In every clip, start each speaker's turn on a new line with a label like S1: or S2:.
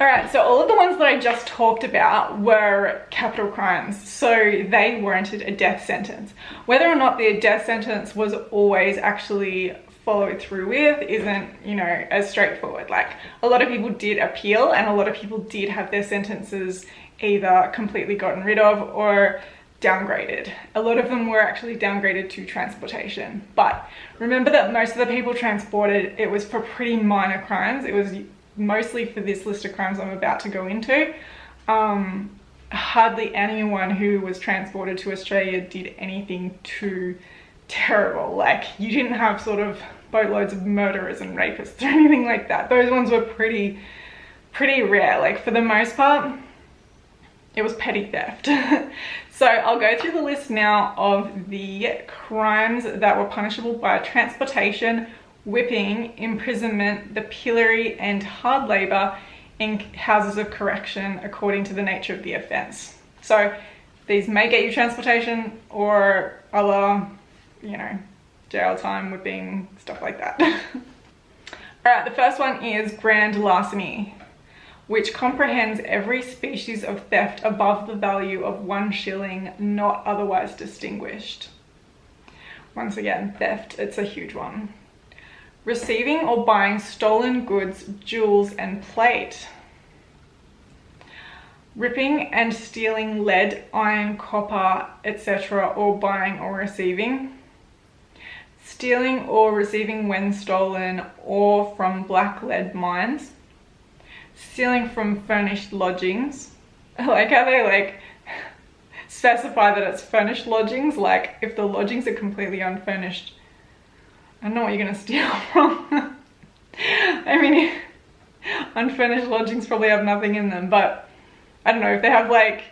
S1: Alright, so all of the ones that I just talked about were capital crimes, so they warranted a death sentence. Whether or not their death sentence was always actually followed through with isn't, you know, as straightforward. Like, a lot of people did appeal and a lot of people did have their sentences either completely gotten rid of or downgraded. A lot of them were actually downgraded to transportation. But remember that most of the people transported, it was for pretty minor crimes. It was mostly for this list of crimes I'm about to go into. Hardly anyone who was transported to Australia did anything too terrible. Like, you didn't have sort of boatloads of murderers and rapists or anything like that. Those ones were pretty rare. Like, for the most part, it was petty theft. So I'll go through the list now of the crimes that were punishable by transportation, whipping, imprisonment, the pillory, and hard labor in houses of correction according to the nature of the offense. So these may get you transportation or other, you know, jail time, whipping, stuff like that. All right, the first one is grand larceny, which comprehends every species of theft above the value of 1 shilling, not otherwise distinguished. Once again, theft, it's a huge one. Receiving or buying stolen goods, jewels, and plate. Ripping and stealing lead, iron, copper, etc., or buying or receiving. Stealing or receiving when stolen or from black lead mines. Stealing from furnished lodgings. I like how they like specify that it's furnished lodgings. Like, if the lodgings are completely unfurnished, I don't know what you're gonna steal from. I mean, unfurnished lodgings probably have nothing in them, but I don't know, if they have like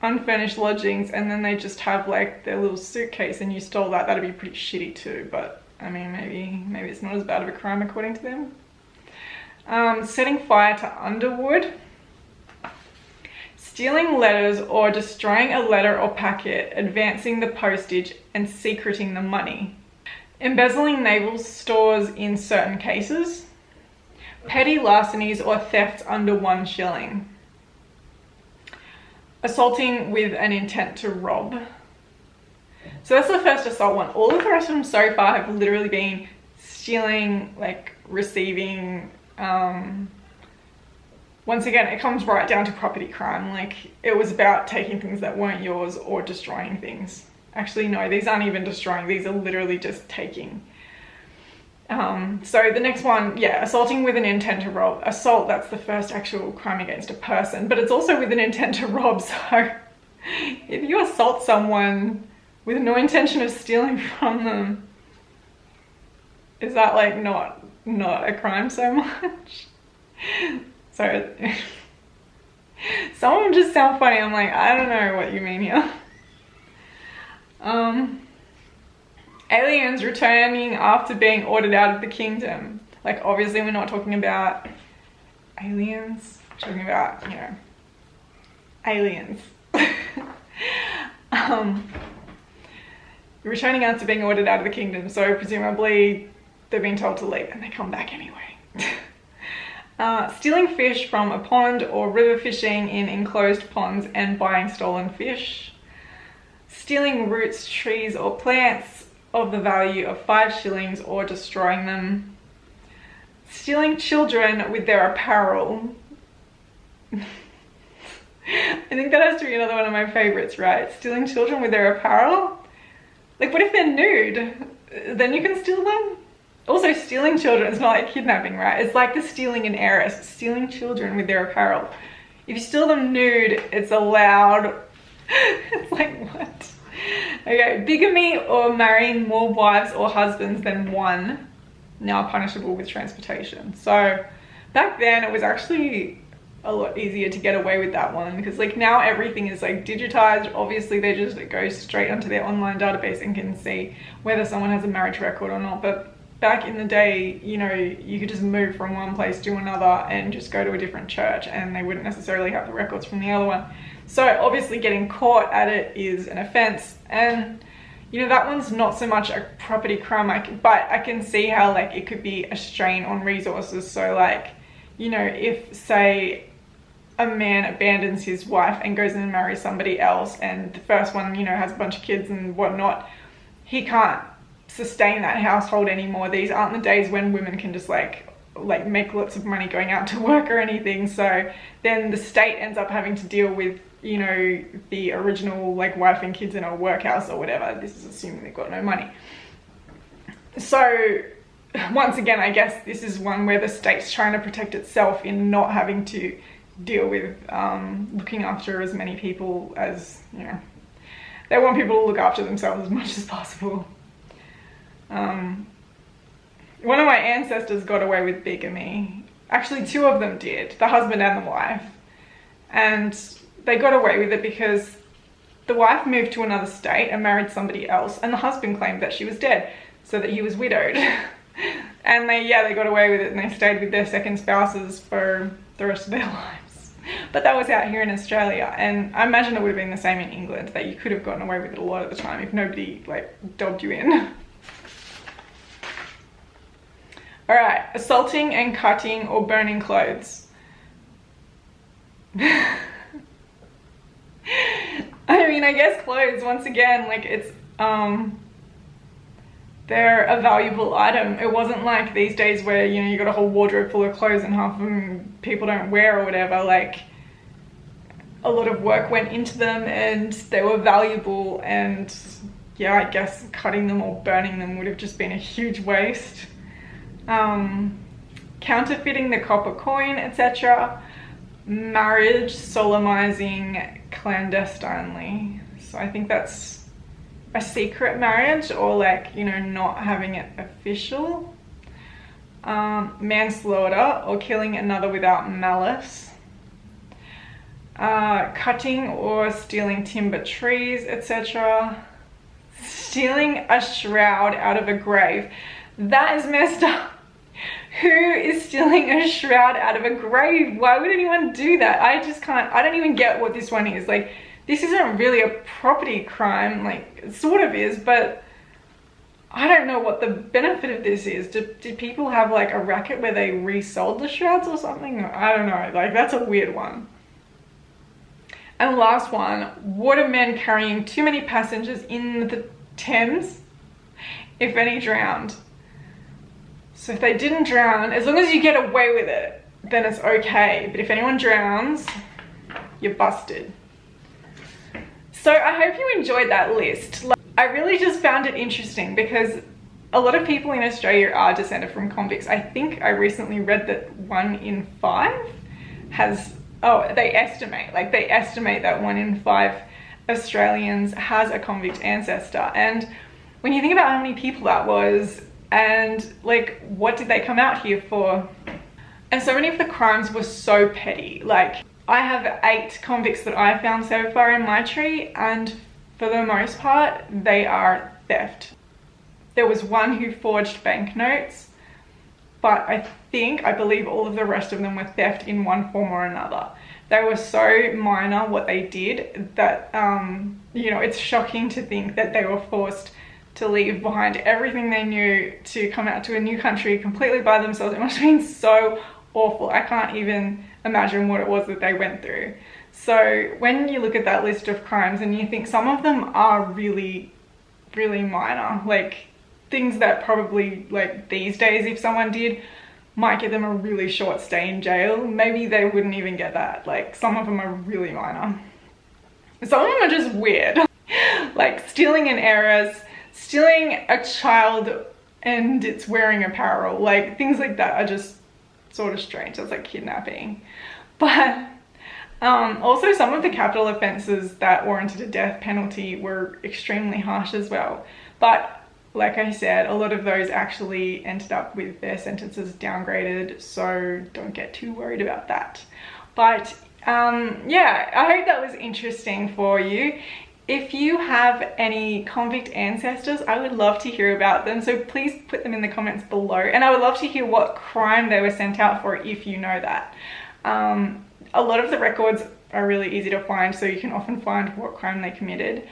S1: unfurnished lodgings and then they just have like their little suitcase and you stole that, that'd be pretty shitty too. But I mean, maybe it's not as bad of a crime according to them. Setting fire to underwood. Stealing letters or destroying a letter or packet, advancing the postage and secreting the money. Embezzling naval stores in certain cases. Petty larcenies or thefts under 1 shilling. Assaulting with an intent to rob. So that's the first assault one. All of the rest of them so far have literally been stealing, like receiving. Once again, it comes right down to property crime. Like, it was about taking things that weren't yours or destroying things. Actually, no, these aren't even destroying. These are literally just taking. So the next one, yeah, assaulting with an intent to rob. Assault, that's the first actual crime against a person, but it's also with an intent to rob. So if you assault someone with no intention of stealing from them, is that like not a crime so much? So some of them just sound funny. I'm like, I don't know what you mean here. Aliens returning after being ordered out of the kingdom. Like, obviously we're not talking about aliens, we're talking about, you know, aliens. Returning after being ordered out of the kingdom, so presumably they've been told to leave and they come back anyway. Stealing fish from a pond or river fishing in enclosed ponds and buying stolen fish. Stealing roots, trees or plants of the value of 5 shillings or destroying them. Stealing children with their apparel. I think that has to be another one of my favorites, right? Stealing children with their apparel? Like, what if they're nude? Then you can steal them? Also, stealing children is not like kidnapping, right? It's like the stealing an heiress. Stealing children with their apparel. If you steal them nude, it's allowed. It's like, what? Okay, bigamy or marrying more wives or husbands than one, now punishable with transportation. So back then it was actually a lot easier to get away with that one, because like now everything is like digitized. Obviously they just go straight onto their online database and can see whether someone has a marriage record or not. But back in the day, you know, you could just move from one place to another and just go to a different church and they wouldn't necessarily have the records from the other one. So obviously getting caught at it is an offense, and you know, that one's not so much a property crime, but I can see how like it could be a strain on resources. So like, you know, if say a man abandons his wife and goes and marries somebody else, and the first one, you know, has a bunch of kids and whatnot, he can't sustain that household anymore. These aren't the days when women can just like make lots of money going out to work or anything. So then the state ends up having to deal with, you know, the original like wife and kids in a workhouse or whatever. This is assuming they've got no money. So once again, I guess this is one where the state's trying to protect itself in not having to deal with looking after as many people as, you know, they want people to look after themselves as much as possible. One of my ancestors got away with bigamy. Actually, two of them did, the husband and the wife. And they got away with it because the wife moved to another state and married somebody else, and the husband claimed that she was dead, so that he was widowed. And they got away with it, and they stayed with their second spouses for the rest of their lives. But that was out here in Australia, and I imagine it would have been the same in England, that you could have gotten away with it a lot of the time if nobody like dobbed you in. All right, assaulting and cutting or burning clothes. I mean, I guess clothes, once again, like it's, they're a valuable item. It wasn't like these days where, you know, you got a whole wardrobe full of clothes and half of them people don't wear or whatever. Like, a lot of work went into them and they were valuable, and yeah, I guess cutting them or burning them would have just been a huge waste. Counterfeiting the copper coin, etc. Marriage, solemnizing clandestinely. So I think that's a secret marriage, or like, you know, not having it official. Manslaughter, or killing another without malice. Cutting or stealing timber trees, etc. Stealing a shroud out of a grave. That is messed up. Who is stealing a shroud out of a grave? Why would anyone do that? I don't even get what this one is. Like, this isn't really a property crime. Like, it sort of is, but I don't know what the benefit of this is. Did people have like a racket where they resold the shrouds or something? I don't know. Like, that's a weird one. And last one, watermen carrying too many passengers in the Thames, if any drowned. So if they didn't drown, as long as you get away with it, then it's okay. But if anyone drowns, you're busted. So I hope you enjoyed that list. I really just found it interesting because a lot of people in Australia are descended from convicts. I think I recently read that 1 in 5 has, they estimate that 1 in 5 Australians has a convict ancestor. And when you think about how many people that was, and like, what did they come out here for? And so many of the crimes were so petty. Like, I have 8 convicts that I found so far in my tree, and for the most part, they are theft. There was one who forged banknotes, but I believe all of the rest of them were theft in one form or another. They were so minor what they did that, you know, it's shocking to think that they were forced to leave behind everything they knew to come out to a new country completely by themselves. It must have been so awful. I can't even imagine what it was that they went through. So when you look at that list of crimes and you think some of them are really, really minor, like things that probably, like these days, if someone did, might get them a really short stay in jail. Maybe they wouldn't even get that. Like, some of them are really minor. Some of them are just weird. Like stealing an heiress, stealing a child and it's wearing apparel, like things like that are just sort of strange. That's like kidnapping. But also some of the capital offenses that warranted a death penalty were extremely harsh as well. But like I said, a lot of those actually ended up with their sentences downgraded, so don't get too worried about that. But yeah, I hope that was interesting for you. If you have any convict ancestors, I would love to hear about them, so please put them in the comments below, and I would love to hear what crime they were sent out for if you know that. A lot of the records are really easy to find, so you can often find what crime they committed.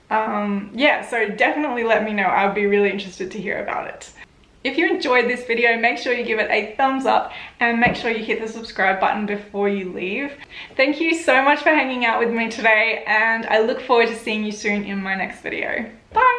S1: Yeah, so definitely let me know. I would be really interested to hear about it. If you enjoyed this video, make sure you give it a thumbs up and make sure you hit the subscribe button before you leave. Thank you so much for hanging out with me today, and I look forward to seeing you soon in my next video. Bye!